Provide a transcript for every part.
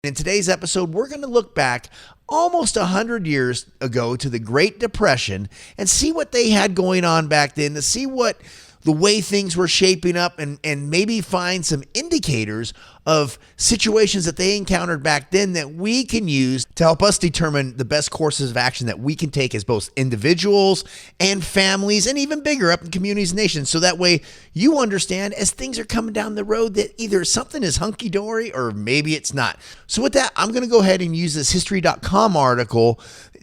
In today's episode, we're going to look back almost 100 years ago to the Great Depression and see what they had going on back then, to see what the way things were shaping up, and maybe find some indicators of situations that they encountered back then that we can use to help us determine the best courses of action that we can take as both individuals and families and even bigger up in communities and nations. So that way you understand as things are coming down the road that either something is hunky-dory or maybe it's not. So with that, I'm going to go ahead and use this History.com article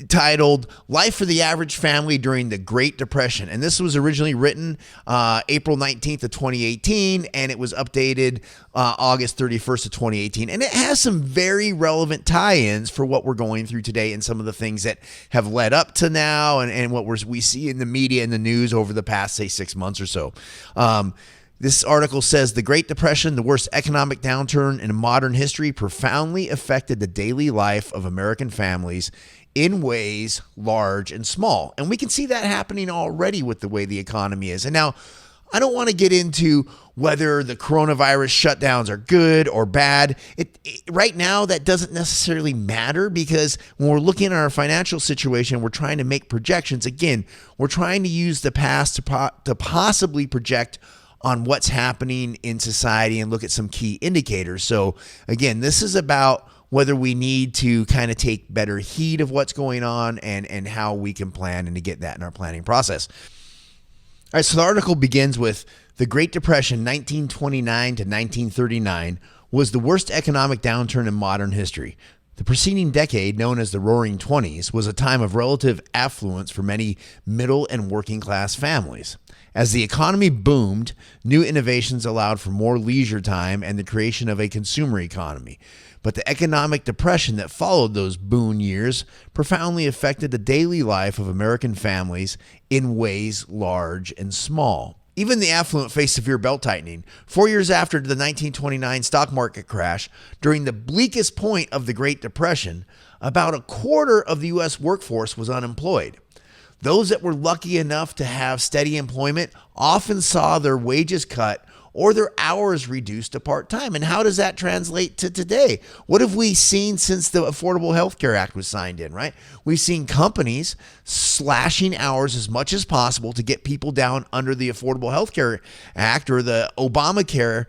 titled Life for the Average Family During the Great Depression. And this was originally written April 19th of 2018, and it was updated August 31st of 2018. And it has some very relevant tie-ins for what we're going through today and some of the things that have led up to now and what we see in the media and the news over the past, say, 6 months or so. This article says the Great Depression, the worst economic downturn in modern history, profoundly affected the daily life of American families in ways large and small. And we can see that happening already with the way the economy is. And now, I don't want to get into whether the coronavirus shutdowns are good or bad. Right now, that doesn't necessarily matter, because when we're looking at our financial situation, we're trying to make projections. Again, we're trying to use the past to possibly project on what's happening in society and look at some key indicators. So again, this is about whether we need to kind of take better heed of what's going on and how we can plan and to get that in our planning process. All right, so the article begins with the Great Depression, 1929 to 1939, was the worst economic downturn in modern history. The preceding decade, known as the Roaring Twenties, was a time of relative affluence for many middle and working class families. As the economy boomed, new innovations allowed for more leisure time and the creation of a consumer economy. But the economic depression that followed those boon years profoundly affected the daily life of American families in ways large and small. Even the affluent faced severe belt-tightening. 4 years after the 1929 stock market crash, during the bleakest point of the Great Depression, about a quarter of the U.S. workforce was unemployed. Those that were lucky enough to have steady employment often saw their wages cut or their hours reduced to part-time. And how does that translate to today? What have we seen since the Affordable Health Care Act was signed in, right? We've seen companies slashing hours as much as possible to get people down under the Affordable Health Care Act or the Obamacare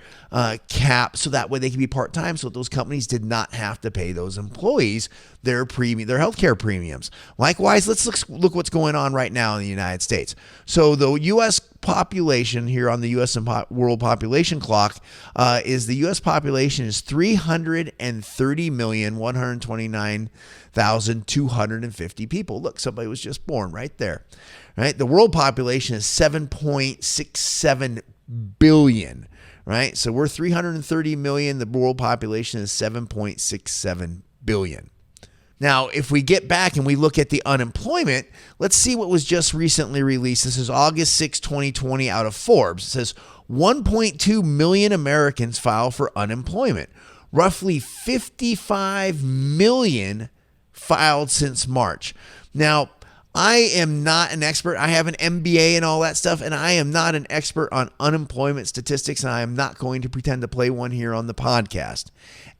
cap, so that way they can be part-time, so those companies did not have to pay those employees their healthcare premiums. Likewise, let's look what's going on right now in the United States. So the U.S. population here on the U.S. and world population clock is the U.S. population is 330,129,250 people. Look, somebody was just born right there. Right? The world population is 7.67 billion. Right? So we're 330 million. The world population is 7.67 billion. Now, if we get back and we look at the unemployment, let's see what was just recently released. This is August 6, 2020 out of Forbes. It says 1.2 million Americans file for unemployment. Roughly 55 million filed since March. Now, I am not an expert. I have an MBA and all that stuff, and I am not an expert on unemployment statistics, and I am not going to pretend to play one here on the podcast.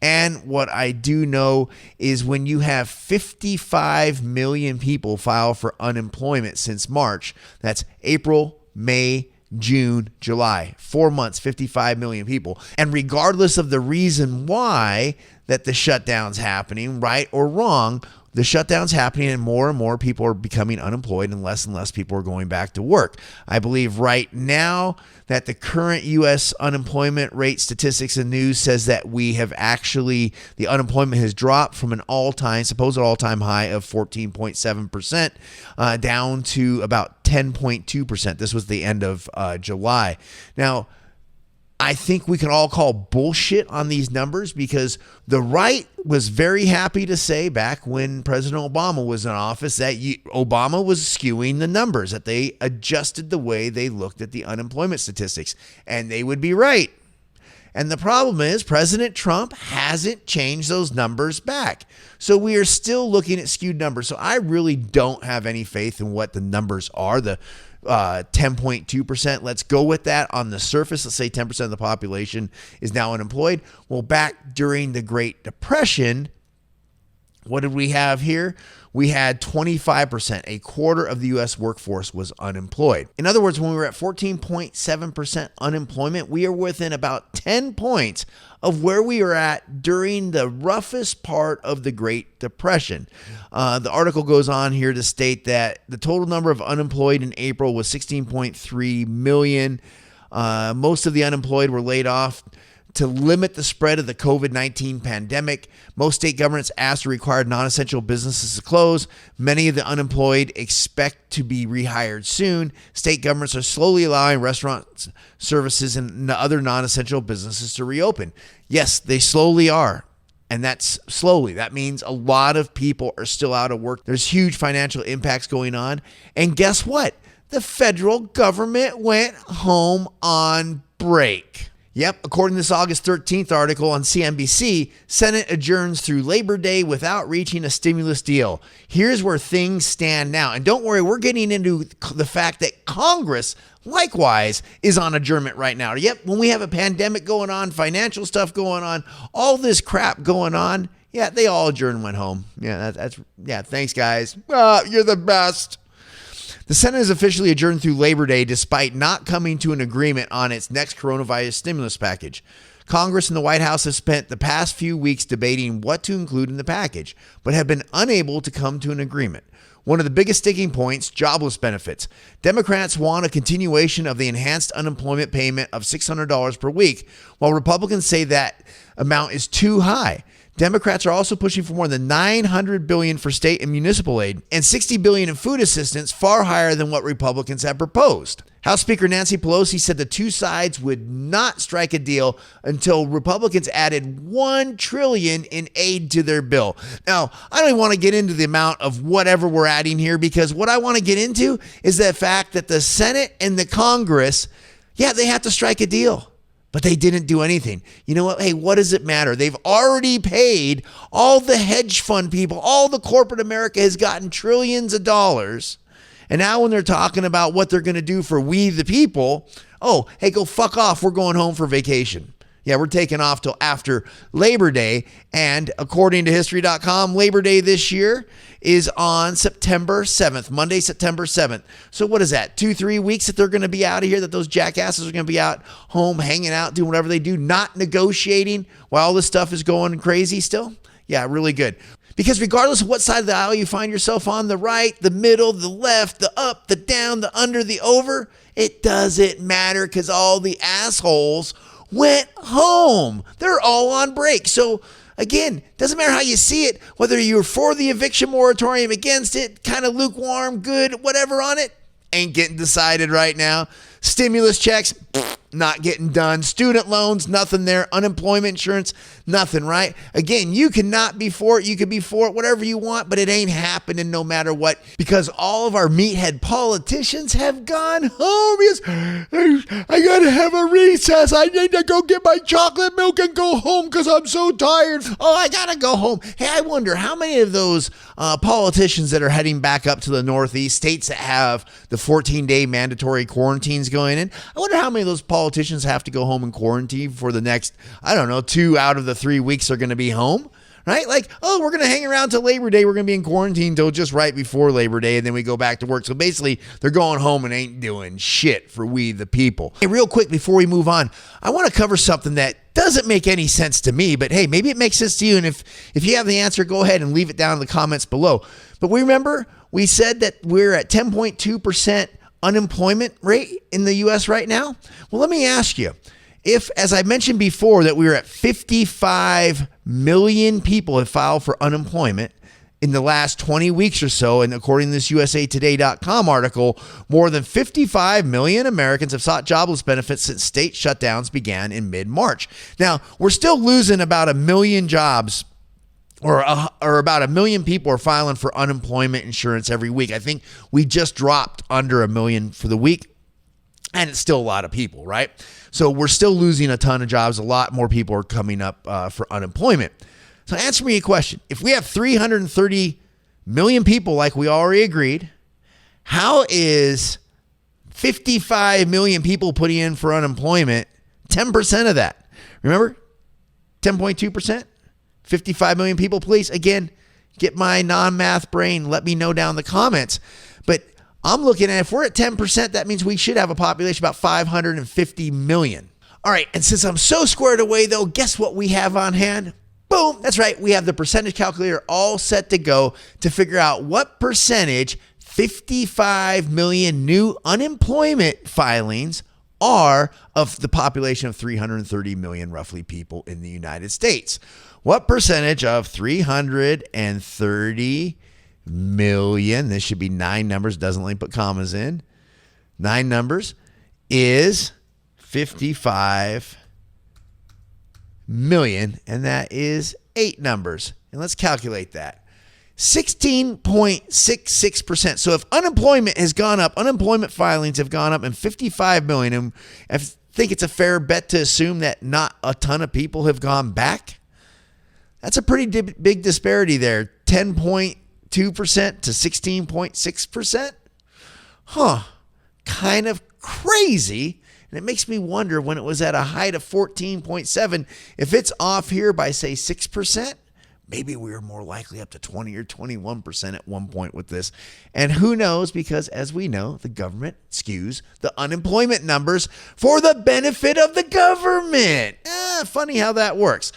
And what I do know is when you have 55 million people file for unemployment since March, that's April, May, June, July, 4 months, 55 million people. And regardless of the reason why that the shutdown's happening, right or wrong, the shutdown's happening and more people are becoming unemployed and less people are going back to work. I believe right now that the current U.S. unemployment rate statistics and news says that we have actually, the unemployment has dropped from an supposed all-time high of 14.7% down to about 10.2%. This was the end of July. Now, I think we can all call bullshit on these numbers, because the right was very happy to say back when President Obama was in office that Obama was skewing the numbers, that they adjusted the way they looked at the unemployment statistics, and they would be right. And the problem is President Trump hasn't changed those numbers back. So we are still looking at skewed numbers. So I really don't have any faith in what the numbers are. The 10.2%. Let's go with that on the surface. Let's say 10% of the population is now unemployed. Well, back during the Great Depression, what did we have here? We had 25%. A quarter of the U.S. workforce was unemployed. In other words, when we were at 14.7% unemployment, we are within about 10 points of where we were at during the roughest part of the Great Depression. The article goes on here to state that the total number of unemployed in April was 16.3 million. Most of the unemployed were laid off to limit the spread of the COVID-19 pandemic. Most state governments asked or required non-essential businesses to close. Many of the unemployed expect to be rehired soon. State governments are slowly allowing restaurants, services, and other non-essential businesses to reopen. Yes, they slowly are. And that's slowly. That means a lot of people are still out of work. There's huge financial impacts going on. And guess what? The federal government went home on break. Yep, according to this August 13th article on CNBC, Senate adjourns through Labor Day without reaching a stimulus deal. Here's where things stand now. And don't worry, we're getting into the fact that Congress, likewise, is on adjournment right now. Yep, when we have a pandemic going on, financial stuff going on, all this crap going on, yeah, they all adjourned and went home. Yeah, thanks, guys. You're the best. The Senate is officially adjourned through Labor Day despite not coming to an agreement on its next coronavirus stimulus package. Congress and the White House have spent the past few weeks debating what to include in the package, but have been unable to come to an agreement. One of the biggest sticking points, jobless benefits. Democrats want a continuation of the enhanced unemployment payment of $600 per week, while Republicans say that amount is too high. Democrats are also pushing for more than $900 billion for state and municipal aid and $60 billion in food assistance, far higher than what Republicans have proposed. House Speaker Nancy Pelosi said the two sides would not strike a deal until Republicans added $1 trillion in aid to their bill. Now, I don't even want to get into the amount of whatever we're adding here, because what I want to get into is the fact that the Senate and the Congress, they have to strike a deal. But they didn't do anything. You know what? Hey, what does it matter? They've already paid all the hedge fund people. All the corporate America has gotten trillions of dollars. And now when they're talking about what they're going to do for we the people, oh, hey, go fuck off. We're going home for vacation. Yeah, we're taking off till after Labor Day. And according to History.com, Labor Day this year is on September 7th, Monday, September 7th. So what is that, 2-3 weeks that they're going to be out of here, that those jackasses are going to be out home, hanging out, doing whatever they do, not negotiating while all this stuff is going crazy still? Yeah, really good. Because regardless of what side of the aisle you find yourself on, the right, the middle, the left, the up, the down, the under, the over, it doesn't matter, because all the assholes went home. They're all on break. So again, doesn't matter how you see it, whether you're for the eviction moratorium, against it, kind of lukewarm, good, whatever on it, ain't getting decided right now. Stimulus checks, not getting done. Student loans, nothing there. Unemployment insurance, nothing, right? Again, you cannot be for it. You could be for it, whatever you want, but it ain't happening no matter what, because all of our meathead politicians have gone home. Yes, I got to have a recess. I need to go get my chocolate milk and go home because I'm so tired. Oh, I got to go home. Hey, I wonder how many of those politicians that are heading back up to the Northeast, states that have the 14-day mandatory quarantines going in, I wonder how many of those politicians have to go home and quarantine for the next, 2 out of the 3 weeks are going to be home, right? Like, oh, we're going to hang around till Labor Day. We're going to be in quarantine till just right before Labor Day, and then we go back to work. So basically, they're going home and ain't doing shit for we the people. Hey, real quick before we move on, I want to cover something that doesn't make any sense to me, but hey, maybe it makes sense to you. And if you have the answer, go ahead and leave it down in the comments below. But we said that we're at 10.2% unemployment rate in the U.S. right now. Well, let me ask you, if, as I mentioned before, that we were at 55 million people have filed for unemployment in the last 20 weeks or so, and according to this USAtoday.com article, more than 55 million Americans have sought jobless benefits since state shutdowns began in mid-March. Now, we're still losing about 1 million jobs, or about 1 million people are filing for unemployment insurance every week. I think we just dropped under 1 million for the week, and it's still a lot of people, right? So we're still losing a ton of jobs. A lot more people are coming up for unemployment. So answer me a question. If we have 330 million people like we already agreed, how is 55 million people putting in for unemployment, 10% of that. Remember? 10.2%? 55 million people, please. Again, get my non-math brain. Let me know down in the comments. But I'm looking at, if we're at 10%, that means we should have a population about 550 million. All right, and since I'm so squared away, though, guess what we have on hand? Boom, that's right. We have the percentage calculator all set to go to figure out what percentage 55 million new unemployment filings are of the population of 330 million roughly people in the United States. What percentage of 330 million, this should be 9 numbers, doesn't let me put commas in, 9 numbers, is 55 million, and that is 8 numbers. And let's calculate that. 16.66%. So if unemployment has gone up, unemployment filings have gone up in 55 million, and I think it's a fair bet to assume that not a ton of people have gone back. That's a pretty big disparity there. 10.2% to 16.6%. Kind of crazy. And it makes me wonder, when it was at a height of 14.7, if it's off here by, say, 6%, maybe we were more likely up to 20 or 21% at one point with this. And who knows, because as we know, the government skews the unemployment numbers for the benefit of the government. Funny how that works.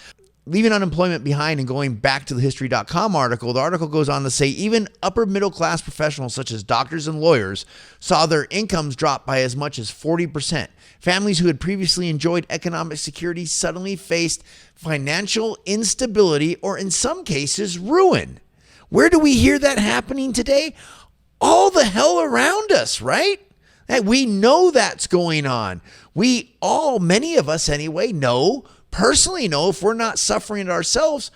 Leaving unemployment behind and going back to the history.com article, the article goes on to say even upper middle class professionals such as doctors and lawyers saw their incomes drop by as much as 40%. Families who had previously enjoyed economic security suddenly faced financial instability, or in some cases, ruin. Where do we hear that happening today? All the hell around us, right? We know that's going on. We all, many of us anyway, personally know, if we're not suffering it ourselves,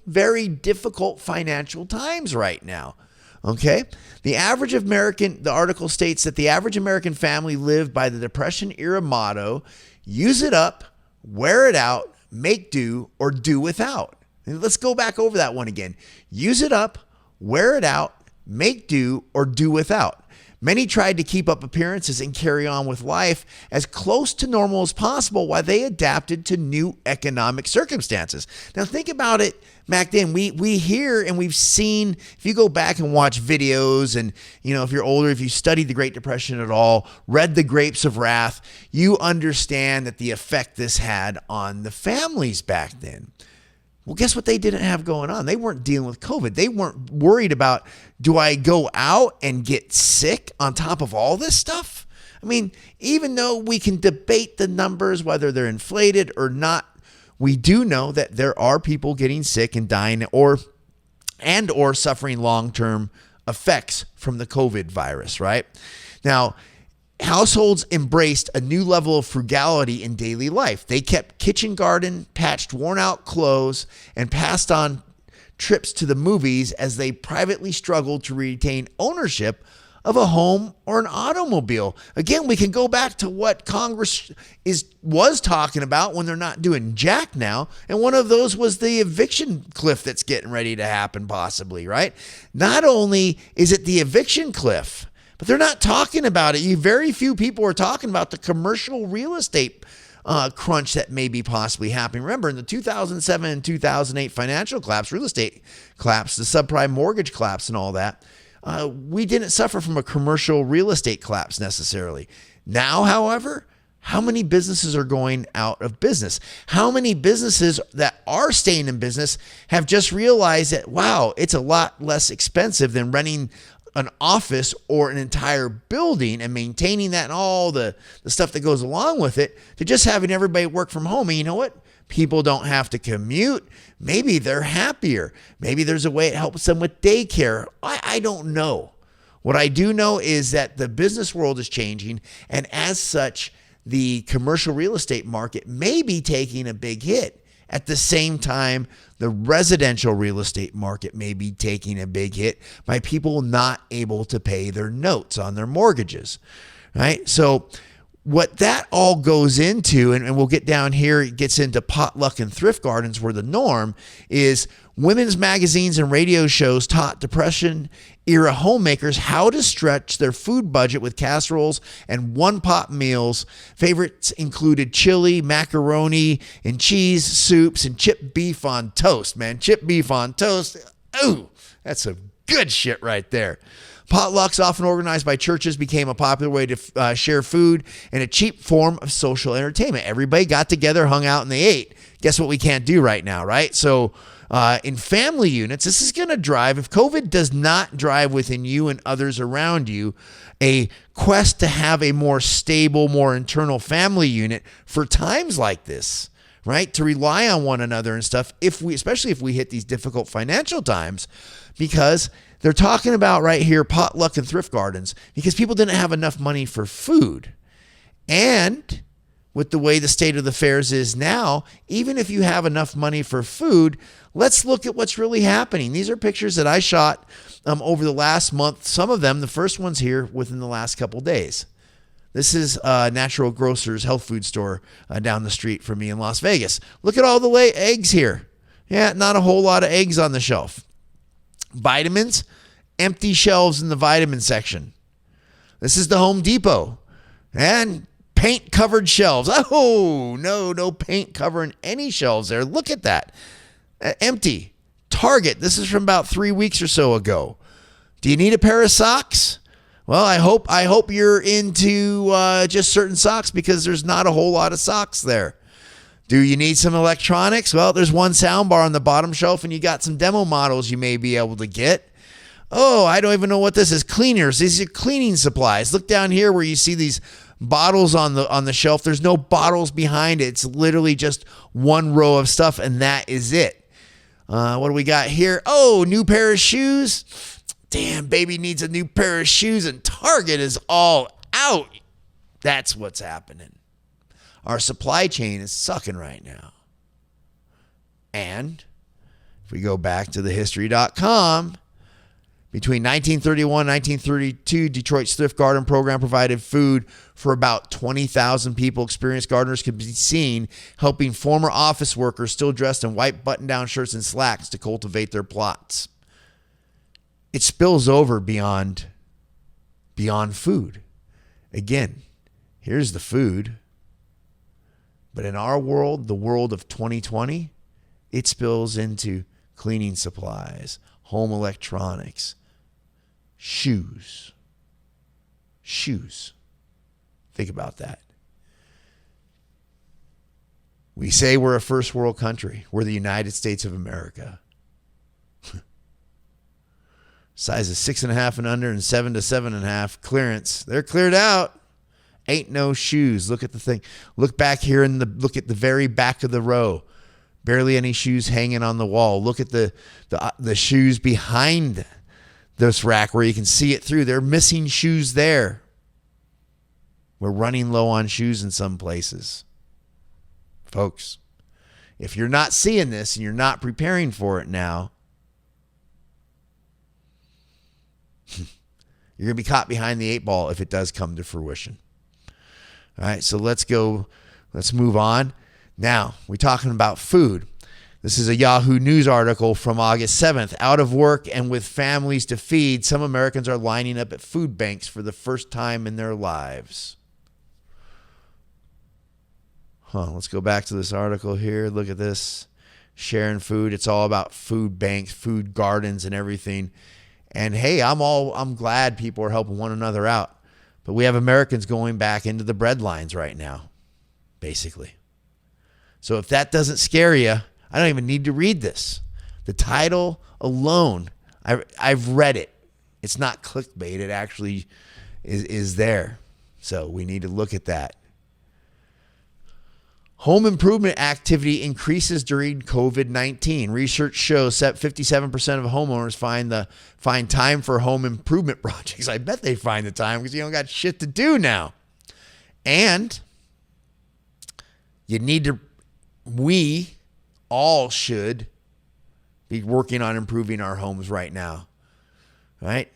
very difficult financial times right now. Okay? The article states that the average American family lived by the Depression era motto, use it up, wear it out, make do, or do without. And let's go back over that one again. Use it up, wear it out, make do, or do without. Many tried to keep up appearances and carry on with life as close to normal as possible while they adapted to new economic circumstances. Now think about it. Back then, we hear and we've seen, if you go back and watch videos, and if you're older, if you studied the Great Depression at all, read The Grapes of Wrath, you understand that the effect this had on the families back then. Well, guess what they didn't have going on? They weren't dealing with COVID. They weren't worried about, do I go out and get sick on top of all this stuff? I mean, even though we can debate the numbers, whether they're inflated or not, we do know that there are people getting sick and dying or suffering long-term effects from the COVID virus, right? Now, households embraced a new level of frugality in daily life. They kept kitchen garden, patched worn-out clothes, and passed on trips to the movies as they privately struggled to retain ownership of a home or an automobile. Again, we can go back to what Congress was talking about when they're not doing jack now, and one of those was the eviction cliff that's getting ready to happen possibly, right? Not only is it the eviction cliff, but they're not talking about it. Very few people are talking about the commercial real estate crunch that may be possibly happening. Remember, in the 2007 and 2008 financial collapse, real estate collapse, the subprime mortgage collapse and all that, we didn't suffer from a commercial real estate collapse necessarily. Now, however, how many businesses are going out of business? How many businesses that are staying in business have just realized that, wow, it's a lot less expensive than renting an office or an entire building and maintaining that and all the stuff that goes along with it, to just having everybody work from home. And you know what? People don't have to commute. Maybe they're happier. Maybe there's a way it helps them with daycare. I don't know. What I do know is that the business world is changing, and as such, the commercial real estate market may be taking a big hit. At the same time, the residential real estate market may be taking a big hit by people not able to pay their notes on their mortgages, right? So what that all goes into, and we'll get down here, it gets into potluck and thrift gardens where the norm is women's magazines and radio shows taught Depression-era homemakers how to stretch their food budget with casseroles and one-pot meals. Favorites included chili, macaroni, and cheese soups, and chipped beef on toast, man. Chipped beef on toast. Ooh, that's some good shit right there. Potlucks, often organized by churches, became a popular way to share food and a cheap form of social entertainment. Everybody got together, hung out, and they ate. Guess what we can't do right now, right? So in family units, this is going to drive, if COVID does not drive within you and others around you, a quest to have a more stable, more internal family unit for times like this, right? To rely on one another and stuff, especially if we hit these difficult financial times, because they're talking about right here potluck and thrift gardens because people didn't have enough money for food. And with the way the state of the affairs is now, even if you have enough money for food, let's look at what's really happening. These are pictures that I shot over the last month. Some of them, the first one's here within the last couple days. This is Natural Grocers health food store down the street from me in Las Vegas. Look at all the eggs here. Yeah, not a whole lot of eggs on the shelf. Vitamins, empty shelves in the vitamin section. This is the Home Depot. And paint covered shelves. Oh, no paint covering any shelves there. Look at that. Empty. Target. This is from about 3 weeks or so ago. Do you need a pair of socks? Well, I hope you're into just certain socks because there's not a whole lot of socks there. Do you need some electronics? Well, there's one sound bar on the bottom shelf and you got some demo models you may be able to get. Oh, I don't even know what this is. Cleaners. These are cleaning supplies. Look down here where you see these bottles on the shelf. There's no bottles behind it. It's literally just one row of stuff and that is it. What do we got here? Oh, new pair of shoes. Damn, baby needs a new pair of shoes and Target is all out. That's what's happening. Our supply chain is sucking right now. And if we go back to thehistory.com, between 1931 and 1932, Detroit's thrift garden program provided food for about 20,000 people. Experienced gardeners could be seen helping former office workers still dressed in white button-down shirts and slacks to cultivate their plots. It spills over beyond food. Again, here's the food. But in our world, the world of 2020, it spills into cleaning supplies, home electronics, shoes. Think about that. We say we're a first world country. We're the United States of America. Size of 6.5 and under and 7 to 7.5 clearance. They're cleared out. Ain't no shoes. Look at the thing. Look back here look at the very back of the row. Barely any shoes hanging on the wall. Look at the shoes behind this rack where you can see it through. They're missing shoes there. We're running low on shoes in some places. Folks, if you're not seeing this and you're not preparing for it now, you're going to be caught behind the 8 ball if it does come to fruition. All right, so let's move on. Now, we're talking about food. This is a Yahoo News article from August 7th. Out of work and with families to feed, some Americans are lining up at food banks for the first time in their lives. Let's go back to this article here. Look at this. Sharing food. It's all about food banks, food gardens, and everything. And hey, I'm glad people are helping one another out. But we have Americans going back into the bread lines right now, basically. So if that doesn't scare you, I don't even need to read this. The title alone, I've read it. It's not clickbait. It actually is there. So we need to look at that. Home improvement activity increases during COVID-19. Research shows that 57% of homeowners find time for home improvement projects. I bet they find the time because you don't got shit to do now. And we all should be working on improving our homes right now, right?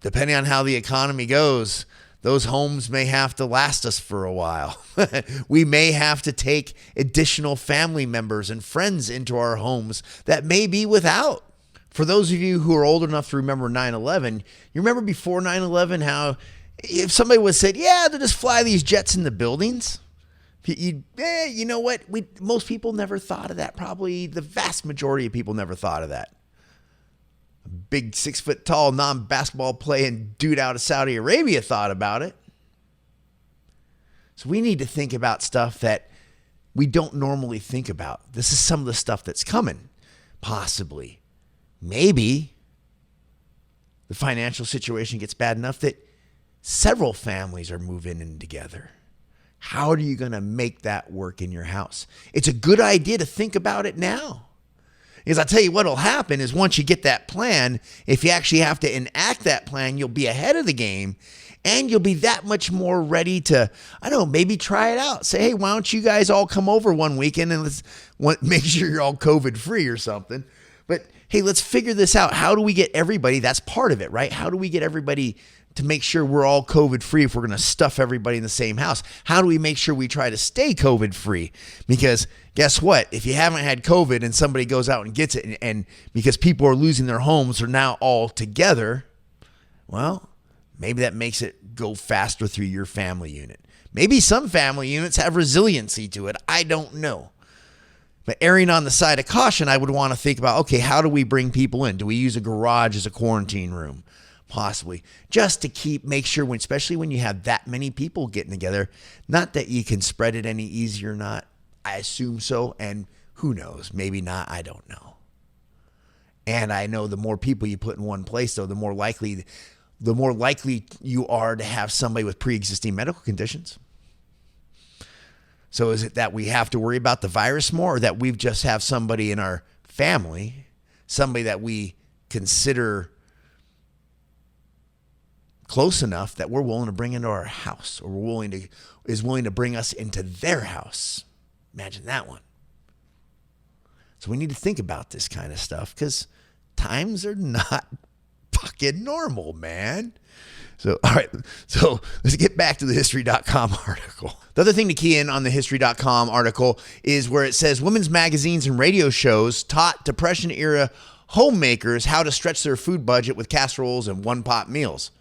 Depending on how the economy goes, those homes may have to last us for a while. We may have to take additional family members and friends into our homes that may be without. For those of you who are old enough to remember 9/11, you remember before 9/11 how if somebody would say, yeah, they'll just fly these jets in the buildings, you know what? Most people never thought of that. Probably the vast majority of people never thought of that. A big 6 foot tall non-basketball playing dude out of Saudi Arabia thought about it. So we need to think about stuff that we don't normally think about. This is some of the stuff that's coming, possibly. Maybe the financial situation gets bad enough that several families are moving in together. How are you going to make that work in your house? It's a good idea to think about it now. Because I'll tell you what will happen is once you get that plan, if you actually have to enact that plan, you'll be ahead of the game and you'll be that much more ready to, I don't know, maybe try it out. Say, hey, why don't you guys all come over one weekend and let's make sure you're all COVID free or something. But hey, let's figure this out. How do we get everybody? That's part of it, right? How do we get everybody to make sure we're all COVID free if we're going to stuff everybody in the same house? How do we make sure we try to stay COVID free? Because guess what? If you haven't had COVID and somebody goes out and gets it and because people are losing their homes are now all together, well, maybe that makes it go faster through your family unit. Maybe some family units have resiliency to it. I don't know. But erring on the side of caution, I would want to think about, okay, how do we bring people in? Do we use a garage as a quarantine room? Possibly. Just to make sure, especially when you have that many people getting together, not that you can spread it any easier or not. I assume so. And who knows? Maybe not. I don't know. And I know the more people you put in one place, though, the more likely you are to have somebody with pre-existing medical conditions. So is it that we have to worry about the virus more, or that we just have somebody in our family, somebody that we consider close enough that we're willing to bring into our house, or is willing to bring us into their house? Imagine that one. So we need to think about this kind of stuff because times are not fucking normal, man. So, all right. So let's get back to the history.com article. The other thing to key in on the history.com article is where it says women's magazines and radio shows taught Depression era homemakers how to stretch their food budget with casseroles and one-pot meals.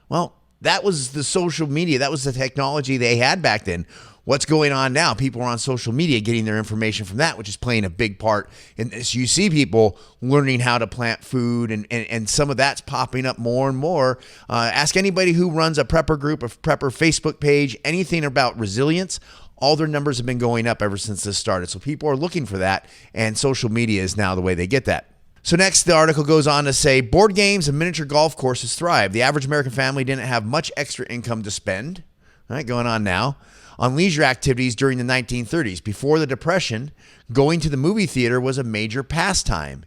Well, that was the social media. That was the technology they had back then. What's going on now? People are on social media getting their information from that, which is playing a big part in this. You see people learning how to plant food, and some of that's popping up more and more. Ask anybody who runs a prepper group, a prepper Facebook page, anything about resilience. All their numbers have been going up ever since this started. So people are looking for that, and social media is now the way they get that. So next, the article goes on to say, board games and miniature golf courses thrive. The average American family didn't have much extra income to spend. All right, going on now. On leisure activities during the 1930s. Before the Depression, going to the movie theater was a major pastime.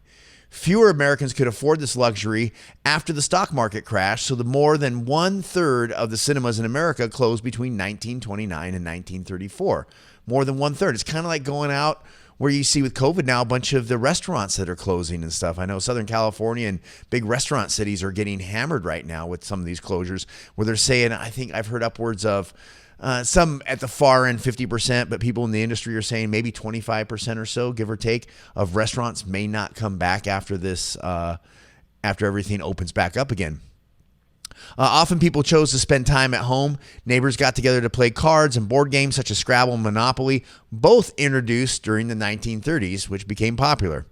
Fewer Americans could afford this luxury after the stock market crashed, so the more than 1/3 of the cinemas in America closed between 1929 and 1934. More than 1/3. It's kind of like going out where you see with COVID now a bunch of the restaurants that are closing and stuff. I know Southern California and big restaurant cities are getting hammered right now with some of these closures where they're saying, I think I've heard upwards of some at the far end, 50%, but people in the industry are saying maybe 25% or so, give or take, of restaurants may not come back after this, after everything opens back up again. Often people chose to spend time at home. Neighbors got together to play cards and board games such as Scrabble and Monopoly, both introduced during the 1930s, which became popular.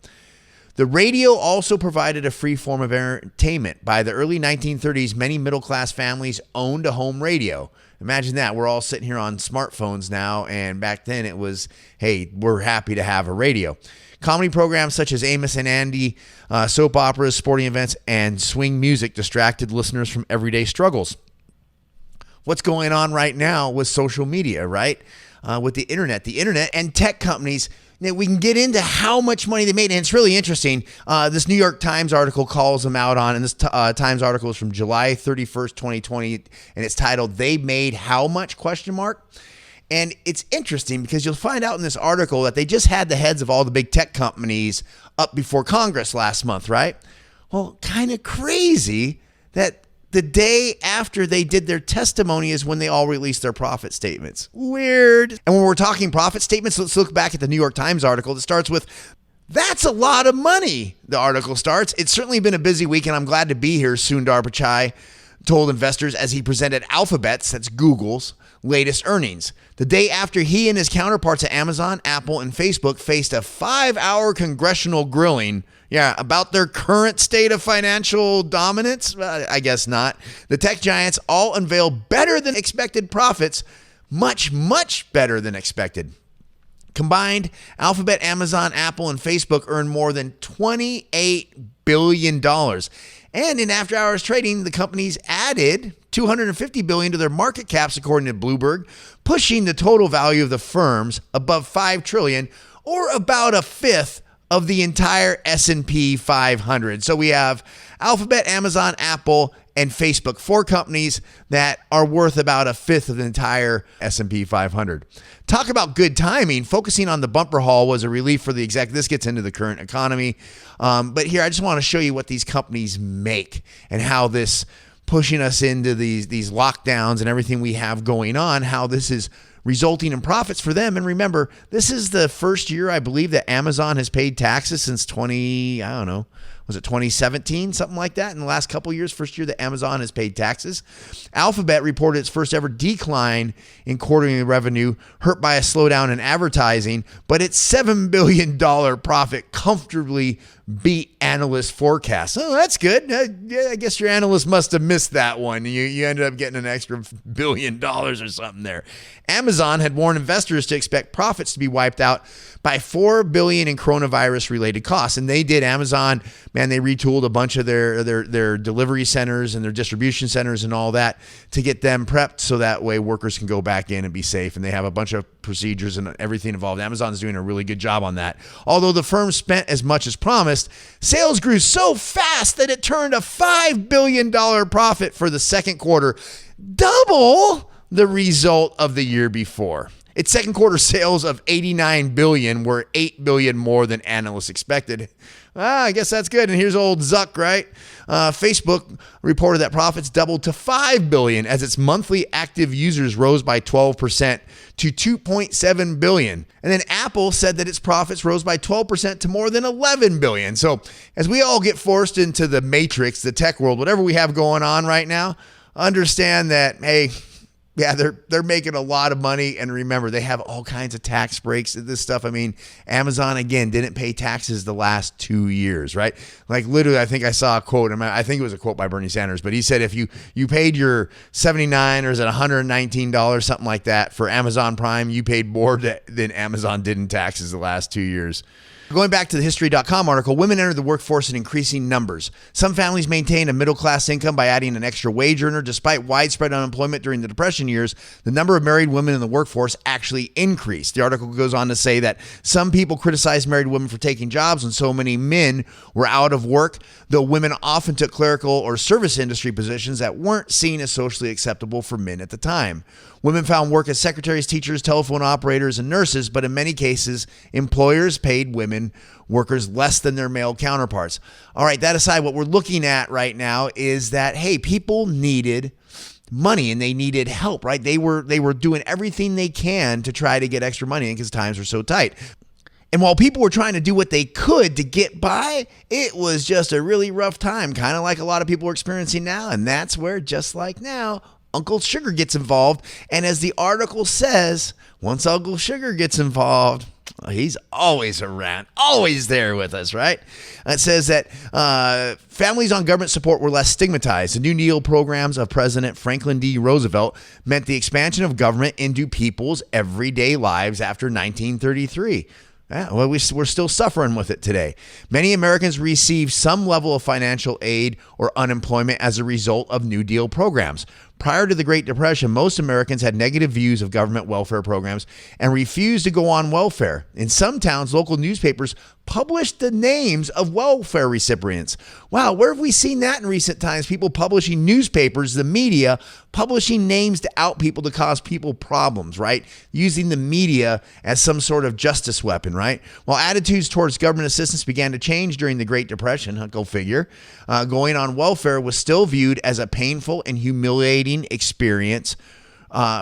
The radio also provided a free form of entertainment. By the early 1930s, many middle-class families owned a home radio. Imagine that. We're all sitting here on smartphones now, and back then it was, hey, we're happy to have a radio. Comedy programs such as Amos and Andy, soap operas, sporting events, and swing music distracted listeners from everyday struggles. What's going on right now with social media, right? With the internet and tech companies, we can get into how much money they made, and it's really interesting. This New York Times article calls them out on, and this Times article is from July 31st, 2020, and it's titled, They Made How Much? ? And it's interesting because you'll find out in this article that they just had the heads of all the big tech companies up before Congress last month, right? Well, kind of crazy that the day after they did their testimony is when they all released their profit statements. Weird. And when we're talking profit statements, let's look back at the New York Times article that starts with, "That's a lot of money." The article starts, "It's certainly been a busy week and I'm glad to be here," Sundar Pichai told investors as he presented Alphabet's, that's Google's, latest earnings. The day after he and his counterparts at Amazon, Apple, and Facebook faced a 5-hour congressional grilling, about their current state of financial dominance? I guess not. The tech giants all unveiled better than expected profits, much, much better than expected. Combined, Alphabet, Amazon, Apple, and Facebook earned more than $28 billion. And in after-hours trading, the companies added $250 billion to their market caps, according to Bloomberg, pushing the total value of the firms above $5 trillion, or about a fifth of the entire S&P 500. So we have Alphabet, Amazon, Apple, and Facebook, 4 companies that are worth about a fifth of the entire S&P 500. Talk about good timing. Focusing on the bumper haul was a relief for the exec. This gets into the current economy. But here, I just want to show you what these companies make and how this pushing us into these lockdowns and everything we have going on, how this is resulting in profits for them. And remember, this is the first year, I believe, that Amazon has paid taxes since 2017, something like that. In the last couple of years, first year that Amazon has paid taxes. Alphabet reported its first ever decline in quarterly revenue, hurt by a slowdown in advertising, but its $7 billion profit comfortably beat analyst forecasts. Oh, that's good. I guess your analyst must have missed that one. You ended up getting an extra $1 billion or something there. Amazon had warned investors to expect profits to be wiped out by $4 billion in coronavirus-related costs, and they did. Amazon, man, they retooled a bunch of their delivery centers and their distribution centers and all that to get them prepped so that way workers can go back in and be safe. And they have a bunch of procedures and everything involved. Amazon's doing a really good job on that. Although the firm spent as much as promised, sales grew so fast that it turned a $5 billion profit for the second quarter, double the result of the year before. Its second quarter sales of $89 billion were $8 billion more than analysts expected. I guess that's good. And here's old Zuck, right? Facebook reported that profits doubled to $5 billion as its monthly active users rose by 12% to 2.7 billion. And then Apple said that its profits rose by 12% to more than 11 billion. So as we all get forced into the matrix, the tech world, whatever we have going on right now, understand that, hey, yeah, they're making a lot of money. And remember, they have all kinds of tax breaks and this stuff. I mean, Amazon, again, didn't pay taxes the last 2 years, right? Like literally, I think I saw a quote. I think it was a quote by Bernie Sanders, but he said if you paid your $79 or is it $119, something like that for Amazon Prime, you paid more than Amazon did in taxes the last 2 years. Going back to the History.com article, women entered the workforce in increasing numbers. Some families maintained a middle-class income by adding an extra wage earner. Despite widespread unemployment during the Depression years, the number of married women in the workforce actually increased. The article goes on to say that some people criticized married women for taking jobs when so many men were out of work, though women often took clerical or service industry positions that weren't seen as socially acceptable for men at the time. Women found work as secretaries, teachers, telephone operators, and nurses, but in many cases, employers paid women workers less than their male counterparts. All right, that aside, what we're looking at right now is that, hey, people needed money and they needed help, right? They were doing everything they can to try to get extra money in because times were so tight. And while people were trying to do what they could to get by, it was just a really rough time, kind of like a lot of people are experiencing now. And that's where, just like now, Uncle Sugar gets involved. And as the article says, once Uncle Sugar gets involved, he's always around, always there with us, right? It says that families on government support were less stigmatized. The New Deal programs of President Franklin D. Roosevelt meant the expansion of government into people's everyday lives after 1933. Yeah, well, we're still suffering with it today. Many Americans receive some level of financial aid or unemployment as a result of New Deal programs. Prior to the Great Depression, most Americans had negative views of government welfare programs and refused to go on welfare. In some towns, local newspapers published the names of welfare recipients. Wow, where have we seen that in recent times? People publishing newspapers, the media, publishing names to out people to cause people problems, right? Using the media as some sort of justice weapon, right? right? While attitudes towards government assistance began to change during the Great Depression, go figure, going on welfare was still viewed as a painful and humiliating experience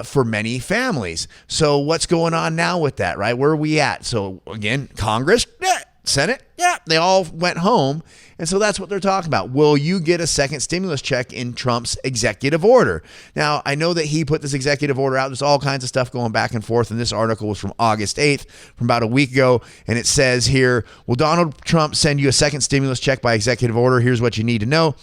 for many families. So what's going on now with that, right? Where are we at? So again, Congress, Senate, they all went home. And so that's what they're talking about. Will you get a second stimulus check in Trump's executive order? Now, I know that he put this executive order out. There's all kinds of stuff going back and forth. And this article was from August 8th, from about a week ago. And it says here, will Donald Trump send you a second stimulus check by executive order? Here's what you need to know.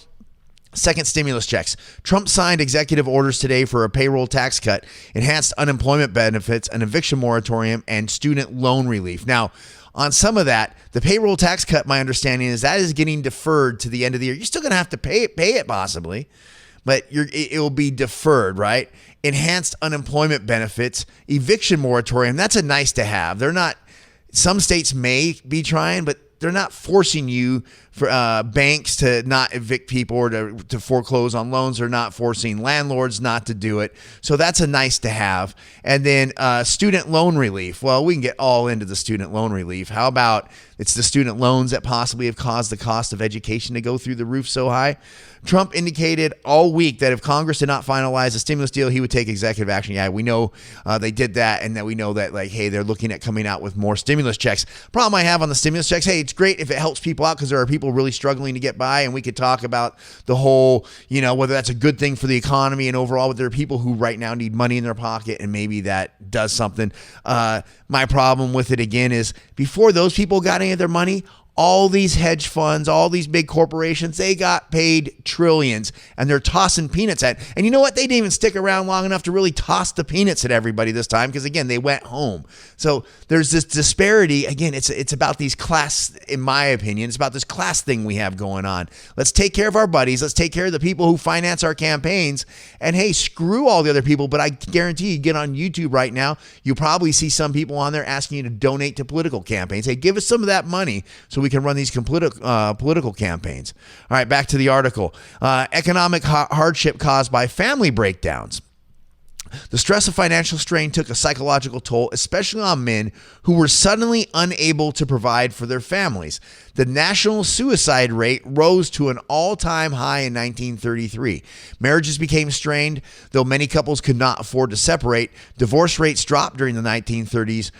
Second stimulus checks. Trump signed executive orders today for a payroll tax cut, enhanced unemployment benefits, an eviction moratorium, and student loan relief. Now, on some of that, the payroll tax cut, my understanding is that is getting deferred to the end of the year. You're still going to have to pay it possibly, but it will be deferred, right? Enhanced unemployment benefits, eviction moratorium. That's a nice to have. They're not, some states may be trying, but they're not forcing you for banks to not evict people or to foreclose on loans. They're not forcing landlords not to do it. So that's a nice to have. And then student loan relief. Well, we can get all into the student loan relief. How about it's the student loans that possibly have caused the cost of education to go through the roof so high? Trump indicated all week that if Congress did not finalize a stimulus deal, he would take executive action. Yeah, we know they did that, and that we know that, like, hey, they're looking at coming out with more stimulus checks. Problem I have on the stimulus checks, hey, it's great if it helps people out because there are people really struggling to get by, and we could talk about the whole, whether that's a good thing for the economy and overall, but there are people who right now need money in their pocket, and maybe that does something. My problem with it, again, is before those people got any of their money, all these hedge funds, all these big corporations, they got paid trillions, and they're tossing peanuts at. And you know what? They didn't even stick around long enough to really toss the peanuts at everybody this time because, again, they went home. So there's this disparity. Again, it's about these class, in my opinion, it's about this class thing we have going on. Let's take care of our buddies. Let's take care of the people who finance our campaigns. And, hey, screw all the other people. But I guarantee you, get on YouTube right now, you probably see some people on there asking you to donate to political campaigns. Hey, give us some of that money so we can run these political campaigns. All right, back to the article. Economic hardship caused by family breakdowns. The stress of financial strain took a psychological toll, especially on men who were suddenly unable to provide for their families. The national suicide rate rose to an all-time high in 1933. Marriages became strained, though many couples could not afford to separate. Divorce rates dropped during the 1930s,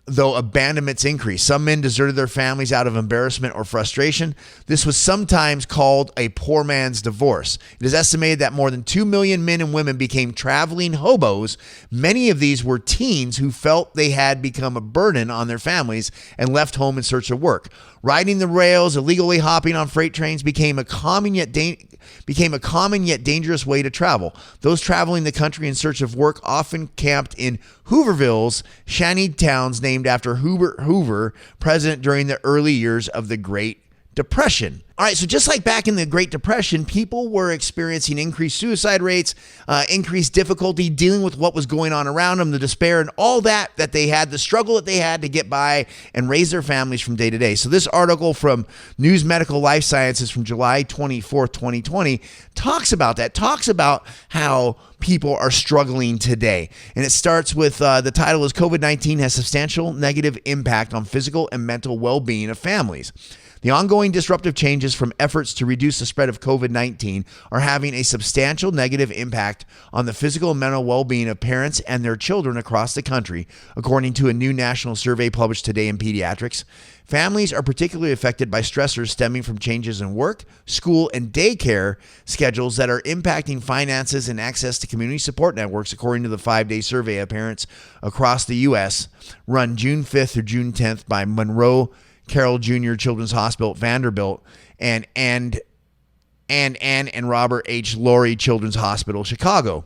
though abandonments increased. Some men deserted their families out of embarrassment or frustration. This was sometimes called a poor man's divorce. It is estimated that more than 2 million men and women became traveling hobos. Many of these were teens who felt they had become a burden on their families and left home in search of work. Riding the rails, illegally hopping on freight trains became a common yet dangerous way to travel. Those traveling the country in search of work often camped in Hoovervilles, shanty towns named after Hoover, president during the early years of the Great Depression. All right, so just like back in the Great Depression, people were experiencing increased suicide rates, increased difficulty dealing with what was going on around them, the despair and all that they had, the struggle that they had to get by and raise their families from day to day. So this article from News Medical Life Sciences from July 24th, 2020, talks about that, talks about how people are struggling today. And it starts with the title is COVID-19 has substantial negative impact on physical and mental well-being of families. The ongoing disruptive changes from efforts to reduce the spread of COVID-19 are having a substantial negative impact on the physical and mental well-being of parents and their children across the country, according to a new national survey published today in Pediatrics. Families are particularly affected by stressors stemming from changes in work, school, and daycare schedules that are impacting finances and access to community support networks, according to the 5-day survey of parents across the U.S., run June 5th through June 10th by Monroe Carroll Jr. Children's Hospital, Vanderbilt, and Ann and Robert H. Laurie Children's Hospital, Chicago.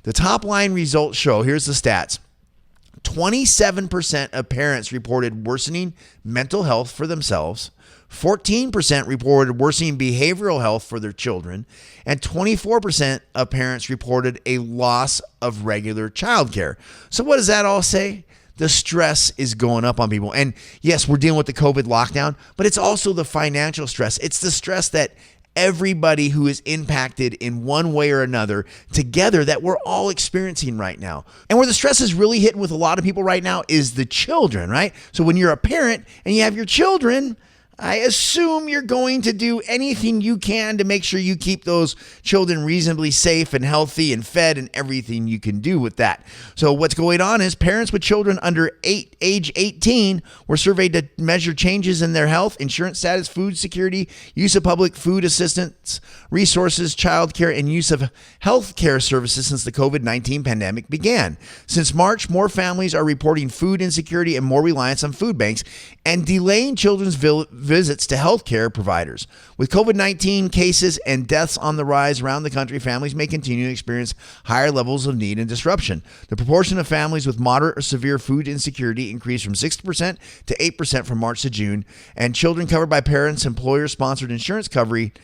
The top line results show, here's the stats. 27% of parents reported worsening mental health for themselves. 14% reported worsening behavioral health for their children, and 24% of parents reported a loss of regular childcare. So what does that all say? The stress is going up on people. And yes, we're dealing with the COVID lockdown, but it's also the financial stress. It's the stress that everybody who is impacted in one way or another together that we're all experiencing right now. And where the stress is really hitting with a lot of people right now is the children, right? So when you're a parent and you have your children, I assume you're going to do anything you can to make sure you keep those children reasonably safe and healthy and fed and everything you can do with that. So what's going on is parents with children under age 18 were surveyed to measure changes in their health, insurance status, food security, use of public food assistance, resources, childcare, and use of health care services since the COVID-19 pandemic began. Since March, more families are reporting food insecurity and more reliance on food banks and delaying children's visits to healthcare providers. With COVID-19 cases and deaths on the rise around the country, families may continue to experience higher levels of need and disruption. The proportion of families with moderate or severe food insecurity increased from 6% to 8% from March to June, and children covered by parents' employer-sponsored insurance coverage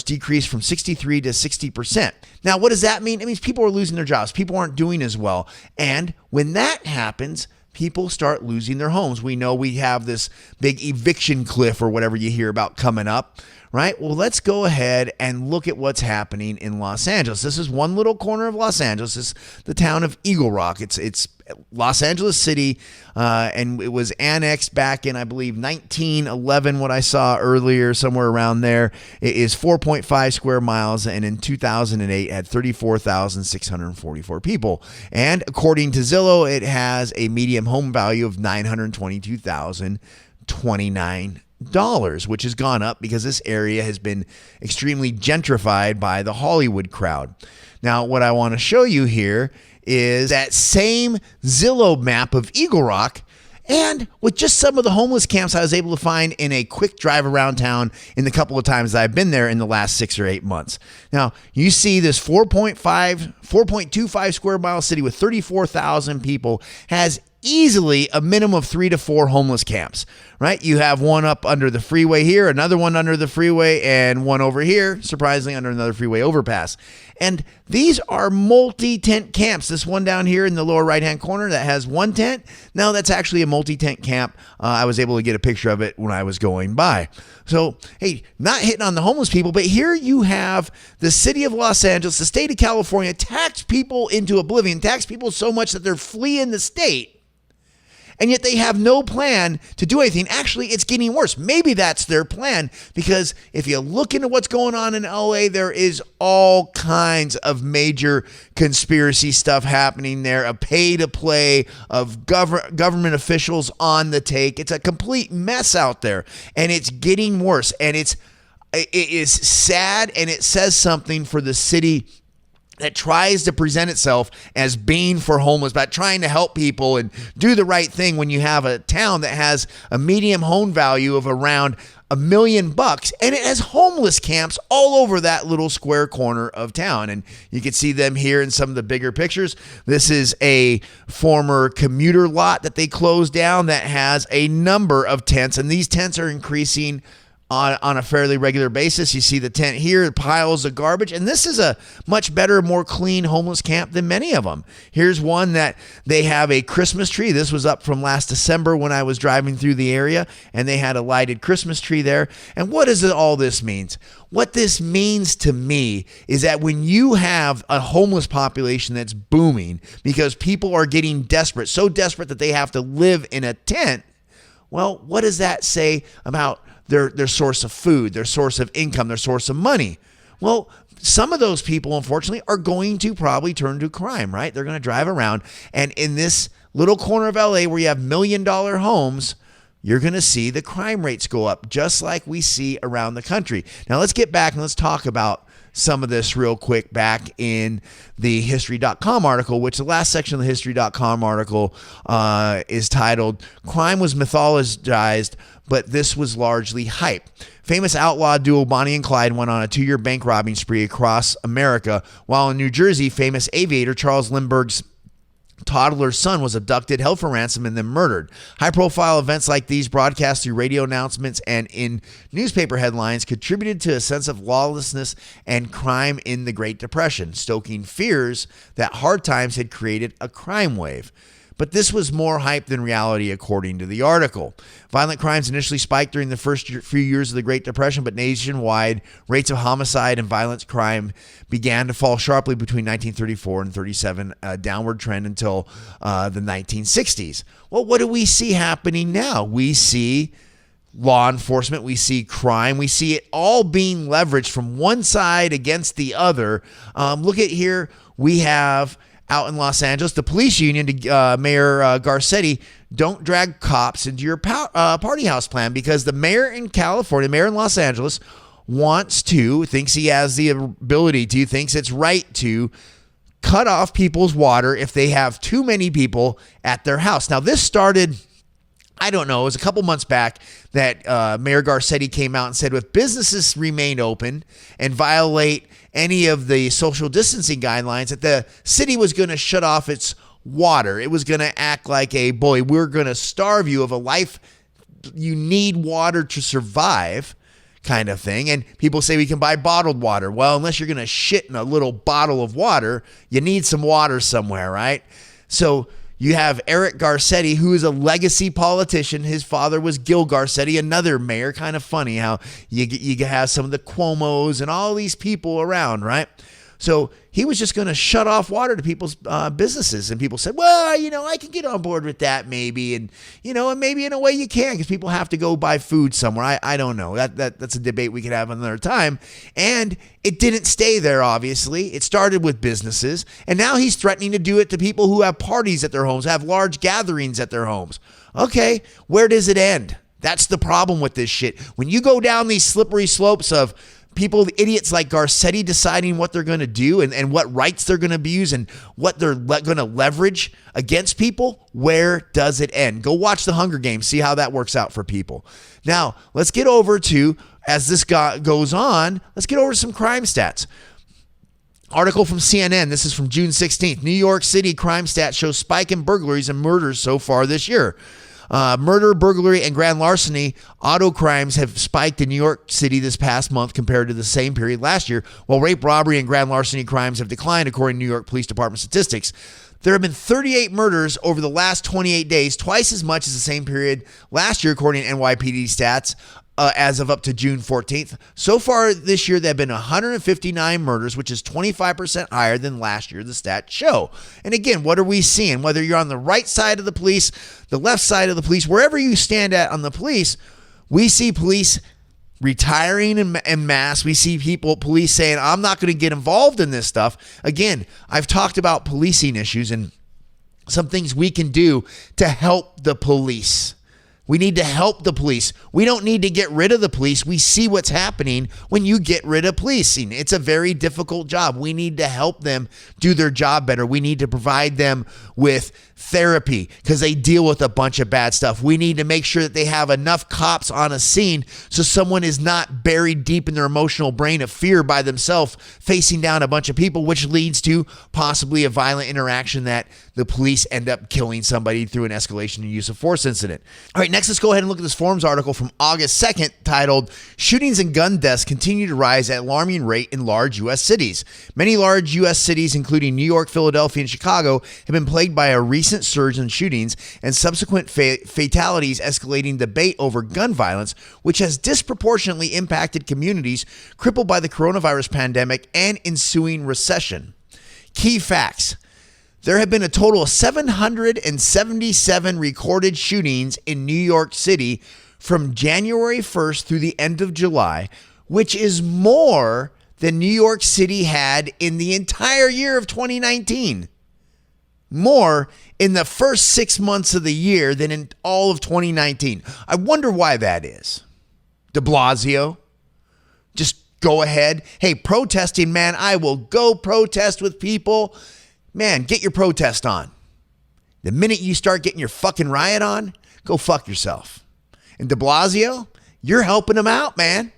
decreased from 63 to 60%. Now, what does that mean? It means people are losing their jobs. People aren't doing as well. And when that happens, people start losing their homes. We know we have this big eviction cliff or whatever you hear about coming up, right? Well, let's go ahead and look at what's happening in Los Angeles. This is one little corner of Los Angeles. It's the town of Eagle Rock. It's Los Angeles City, and it was annexed back in, I believe, 1911, what I saw earlier, somewhere around there. It is 4.5 square miles, and in 2008 had 34,644 people. And according to Zillow, it has a median home value of $922,029, which has gone up because this area has been extremely gentrified by the Hollywood crowd. Now, what I want to show you here is that same Zillow map of Eagle Rock, and with just some of the homeless camps I was able to find in a quick drive around town in the couple of times that I've been there in the last 6 or 8 months. Now, you see this 4.25 square mile city with 34,000 people has easily a minimum of 3 to 4 homeless camps, right? You have one up under the freeway here, another one under the freeway, and one over here, surprisingly, under another freeway overpass. And these are multi-tent camps. This one down here in the lower right-hand corner that has one tent, no, that's actually a multi-tent camp. I was able to get a picture of it when I was going by. So, hey, not hitting on the homeless people, but here you have the city of Los Angeles, the state of California, tax people into oblivion, tax people so much that they're fleeing the state. And yet they have no plan to do anything. Actually, it's getting worse. Maybe that's their plan, because if you look into what's going on in LA, there is all kinds of major conspiracy stuff happening there, a pay-to-play of government officials on the take. It's a complete mess out there, and it's getting worse. And it is sad, and it says something for the city that tries to present itself as being for homeless, about trying to help people and do the right thing, when you have a town that has a median home value of around $1 million, and it has homeless camps all over that little square corner of town. And you can see them here in some of the bigger pictures. This is a former commuter lot that they closed down that has a number of tents, and these tents are increasing on a fairly regular basis. You see the tent here, piles of garbage, and this is a much better, more clean homeless camp than many of them. Here's one that they have a Christmas tree. This was up from last December when I was driving through the area, and they had a lighted Christmas tree there. And what does all this mean? What this means to me is that when you have a homeless population that's booming because people are getting desperate, so desperate that they have to live in a tent, well, what does that say about their source of food, their source of income, their source of money? Well, some of those people, unfortunately, are going to probably turn to crime, right? They're going to drive around. And in this little corner of LA where you have $1 million homes, you're going to see the crime rates go up, just like we see around the country. Now, let's get back and let's talk about some of this real quick back in the History.com article, which the last section of the History.com article is titled, "Crime Was Mythologized, but this was largely hype." Famous outlaw duo Bonnie and Clyde went on a 2-year bank robbing spree across America, while in New Jersey, famous aviator Charles Lindbergh's toddler's son was abducted, held for ransom, and then murdered. High-profile events like these, broadcast through radio announcements and in newspaper headlines, contributed to a sense of lawlessness and crime in the Great Depression, stoking fears that hard times had created a crime wave. but this was more hype than reality, according to the article. Violent crimes initially spiked during the first few years of the Great Depression, but nationwide rates of homicide and violent crime began to fall sharply between 1934 and 37, a downward trend until the 1960s. Well, what do we see happening now? We see law enforcement, we see crime, we see it all being leveraged from one side against the other. Look at here, we have out in Los Angeles, the police union, Mayor Garcetti, don't drag cops into your party house plan, because the mayor in California, mayor in Los Angeles, thinks he has the ability to, thinks it's right to cut off people's water if they have too many people at their house. Now, this started, I don't know, it was a couple months back that Mayor Garcetti came out and said if businesses remain open and violate any of the social distancing guidelines, that the city was going to shut off its water. It was going to act like we're going to starve you of a life. You need water to survive kind of thing. And people say we can buy bottled water. Well, unless you're going to shit in a little bottle of water, you need some water somewhere, right? So you have Eric Garcetti, who is a legacy politician. His father was Gil Garcetti, another mayor. Kind of funny how you have some of the Cuomos and all these people around, right? So he was just going to shut off water to people's businesses. And people said, well, I can get on board with that maybe. And, and maybe in a way you can, because people have to go buy food somewhere. I don't know. That's a debate we could have another time. And it didn't stay there, obviously. It started with businesses. And now he's threatening to do it to people who have parties at their homes, have large gatherings at their homes. Okay, where does it end? That's the problem with this shit. When you go down these slippery slopes of people, idiots like Garcetti, deciding what they're going to do and what rights they're going to abuse and what they're going to leverage against people, where does it end? Go watch the Hunger Games, see how that works out for people. Now, let's get over to, as this goes on, let's get over to some crime stats. Article from CNN. This is from June 16th. New York City crime stats show spike in burglaries and murders so far this year. Murder, burglary, and grand larceny auto crimes have spiked in New York City this past month compared to the same period last year, while rape, robbery, and grand larceny crimes have declined, according to New York Police Department statistics. There have been 38 murders over the last 28 days, twice as much as the same period last year, according to NYPD stats. As of up to June 14th. So far this year, there have been 159 murders, which is 25% higher than last year, the stats show. And again, what are we seeing? Whether you're on the right side of the police, the left side of the police, wherever you stand at on the police, we see police retiring en masse. We see police saying, I'm not going to get involved in this stuff. Again, I've talked about policing issues and some things we can do to help the police. We need to help the police. We don't need to get rid of the police. We see what's happening when you get rid of policing. It's a very difficult job. We need to help them do their job better. We need to provide them with therapy because they deal with a bunch of bad stuff. We need to make sure that they have enough cops on a scene so someone is not buried deep in their emotional brain of fear by themselves facing down a bunch of people, which leads to possibly a violent interaction that the police end up killing somebody through an escalation and use of force incident. All right, next let's go ahead and look at this Forums article from August 2nd titled, Shootings and Gun Deaths Continue to Rise at Alarming Rate in Large U.S. Cities. Many large U.S. cities, including New York, Philadelphia, and Chicago, have been plagued by a recent surge in shootings and subsequent fatalities, escalating debate over gun violence, which has disproportionately impacted communities crippled by the coronavirus pandemic and ensuing recession. Key facts. There have been a total of 777 recorded shootings in New York City from January 1st through the end of July, which is more than New York City had in the entire year of 2019. More in the first 6 months of the year than in all of 2019. I wonder why that is. De Blasio, just go ahead. Hey, protesting, man, I will go protest with people. Man, get your protest on. The minute you start getting your fucking riot on, go fuck yourself. And de Blasio, you're helping them out, man.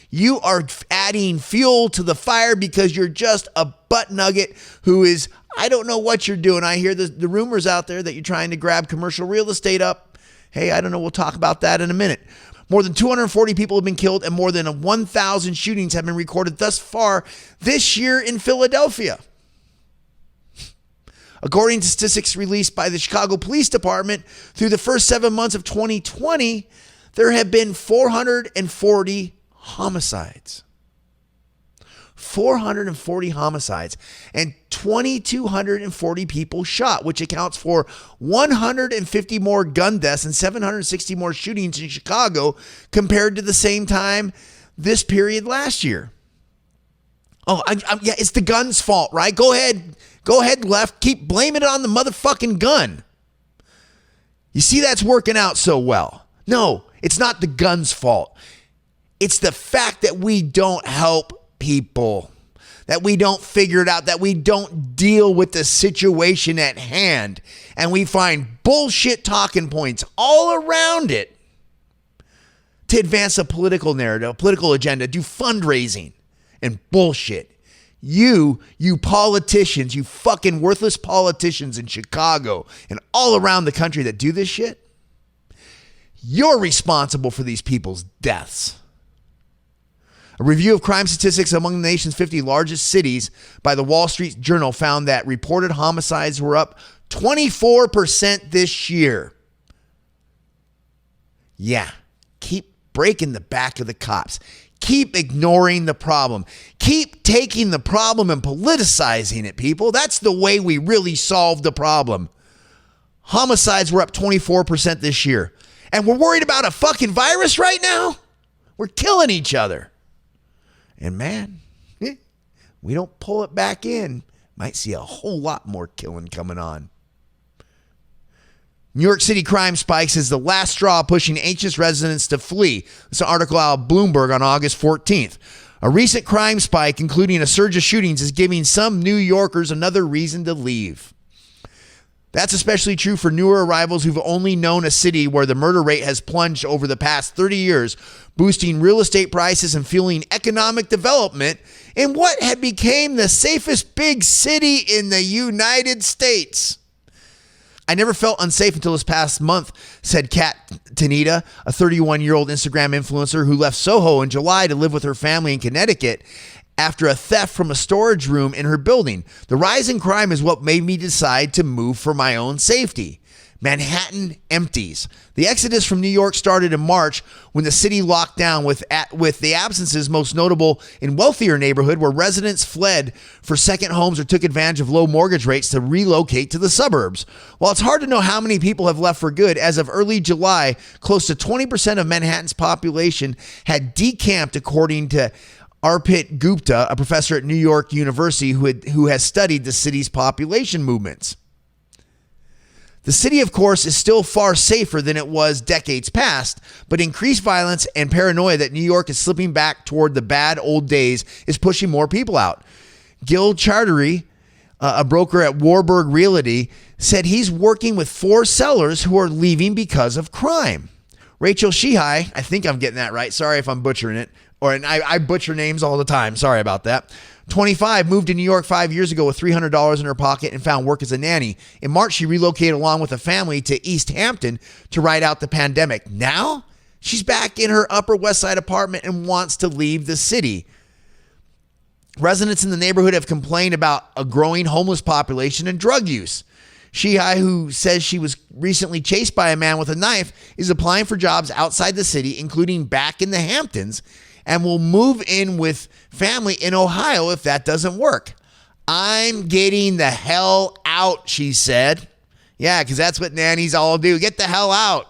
You are adding fuel to the fire because you're just a butt nugget who is, I don't know what you're doing. I hear the rumors out there that you're trying to grab commercial real estate up. Hey, I don't know. We'll talk about that in a minute. More than 240 people have been killed and more than 1,000 shootings have been recorded thus far this year in Philadelphia. According to statistics released by the Chicago Police Department, through the first 7 months of 2020, there have been 440 homicides. 440 homicides and 2,240 people shot, which accounts for 150 more gun deaths and 760 more shootings in Chicago compared to the same time this period last year. Yeah, it's the gun's fault, right? Go ahead, left. Keep blaming it on the motherfucking gun. You see, that's working out so well. No, it's not the gun's fault. It's the fact that we don't help people, that we don't figure it out, that we don't deal with the situation at hand, and we find bullshit talking points all around it to advance a political narrative, a political agenda, do fundraising and bullshit. You politicians, you fucking worthless politicians in Chicago and all around the country that do this shit, you're responsible for these people's deaths. A review of crime statistics among the nation's 50 largest cities by the Wall Street Journal found that reported homicides were up 24% this year. Yeah, keep breaking the back of the cops. Keep ignoring the problem. Keep taking the problem and politicizing it, people. That's the way we really solve the problem. Homicides were up 24% this year. And we're worried about a fucking virus right now? We're killing each other. And man, we don't pull it back in, might see a whole lot more killing coming on. New York City crime spikes as the last straw, pushing anxious residents to flee. This is an article out of Bloomberg on August 14th. A recent crime spike, including a surge of shootings, is giving some New Yorkers another reason to leave. That's especially true for newer arrivals who've only known a city where the murder rate has plunged over the past 30 years, boosting real estate prices and fueling economic development in what had become the safest big city in the United States. I never felt unsafe until this past month, said Kat Tanita, a 31-year-old Instagram influencer who left Soho in July to live with her family in Connecticut after a theft from a storage room in her building. The rise in crime is what made me decide to move for my own safety. Manhattan Empties. The exodus from New York started in March when the city locked down, with the absences most notable in wealthier neighborhood where residents fled for second homes or took advantage of low mortgage rates to relocate to the suburbs. While it's hard to know how many people have left for good, as of early July, close to 20% of Manhattan's population had decamped, according to Arpit Gupta, a professor at New York University who has studied the city's population movements. The city, of course, is still far safer than it was decades past, but increased violence and paranoia that New York is slipping back toward the bad old days is pushing more people out. Gil Chartery, a broker at Warburg Realty, said he's working with 4 sellers who are leaving because of crime. Rachel Shihai, I think I'm getting that right. Sorry if I'm butchering it. I butcher names all the time. Sorry about that. 25, moved to New York 5 years ago with $300 in her pocket and found work as a nanny. In March, she relocated along with a family to East Hampton to ride out the pandemic. Now, she's back in her Upper West Side apartment and wants to leave the city. Residents in the neighborhood have complained about a growing homeless population and drug use. Shihai, who says she was recently chased by a man with a knife, is applying for jobs outside the city, including back in the Hamptons, and will move in with family in Ohio if that doesn't work. I'm getting the hell out, she said. Yeah, because that's what nannies all do. Get the hell out,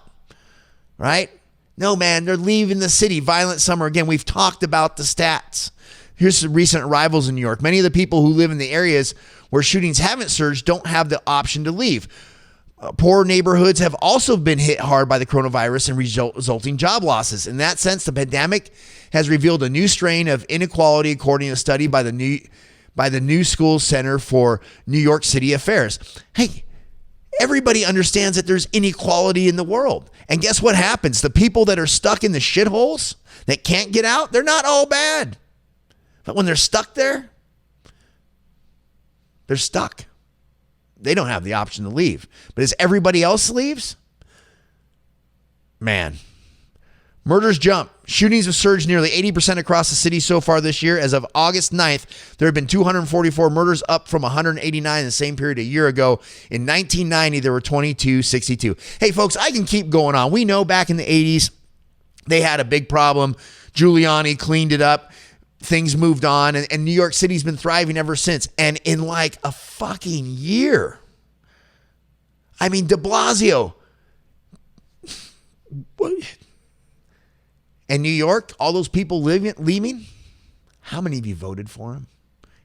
right? No, man, they're leaving the city. Violent summer. Again, we've talked about the stats. Here's some recent arrivals in New York. Many of the people who live in the areas where shootings haven't surged don't have the option to leave. Poor neighborhoods have also been hit hard by the coronavirus and resulting job losses. In that sense, the pandemic has revealed a new strain of inequality, according to a study by the New School Center for New York City Affairs. Hey, everybody understands that there's inequality in the world. And guess what happens? The people that are stuck in the shitholes that can't get out, they're not all bad. But when they're stuck there, they're stuck. They don't have the option to leave. But as everybody else leaves, man, Murders jump. Shootings have surged nearly 80% across the city so far this year. As of August 9th, there have been 244 murders, up from 189 in the same period a year ago. In 1990, there were 2262. Hey, folks, I can keep going on. We know back in the 80s, they had a big problem. Giuliani cleaned it up. Things moved on, and New York City's been thriving ever since. And in like a fucking year, I mean, de Blasio, what? And New York, all those people leaving, how many of you voted for him?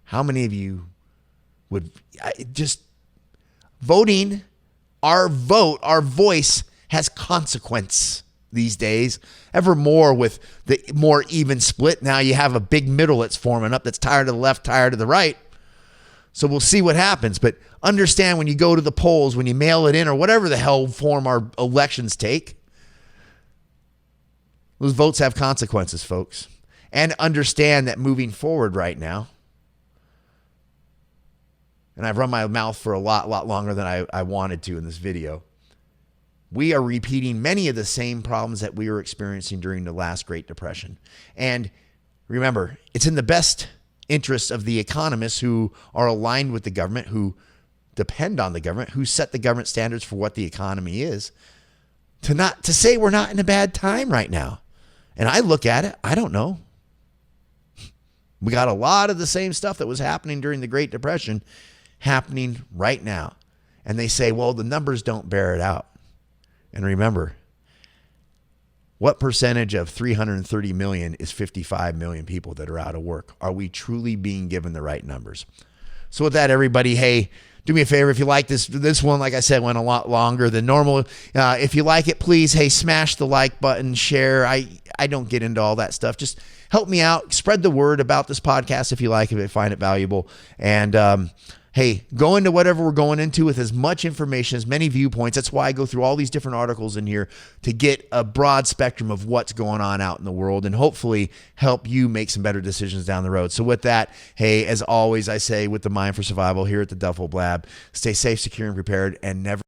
How many of you would just voting? Our vote, our voice has consequence these days. Ever more with the more even split. Now you have a big middle that's forming up that's tired of the left, tired of the right. So we'll see what happens. But understand, when you go to the polls, when you mail it in, or whatever the hell form our elections take, those votes have consequences, folks. And understand that moving forward right now, and I've run my mouth for a lot longer than I wanted to in this video, we are repeating many of the same problems that we were experiencing during the last Great Depression. And remember, it's in the best interest of the economists who are aligned with the government, who depend on the government, who set the government standards for what the economy is, to say we're not in a bad time right now. And I look at it, I don't know. We got a lot of the same stuff that was happening during the Great Depression happening right now. And they say, well, the numbers don't bear it out. And remember, what percentage of 330 million is 55 million people that are out of work? Are we truly being given the right numbers? So with that, everybody, hey, do me a favor. If you like this one, like I said, went a lot longer than normal. If you like it, please, hey, smash the like button, share. I don't get into all that stuff. Just help me out. Spread the word about this podcast if you like it, if you find it valuable. And hey, go into whatever we're going into with as much information, as many viewpoints. That's why I go through all these different articles in here, to get a broad spectrum of what's going on out in the world and hopefully help you make some better decisions down the road. So with that, hey, as always, I say, with the mind for survival here at the Duffel Blab, stay safe, secure, and prepared, and never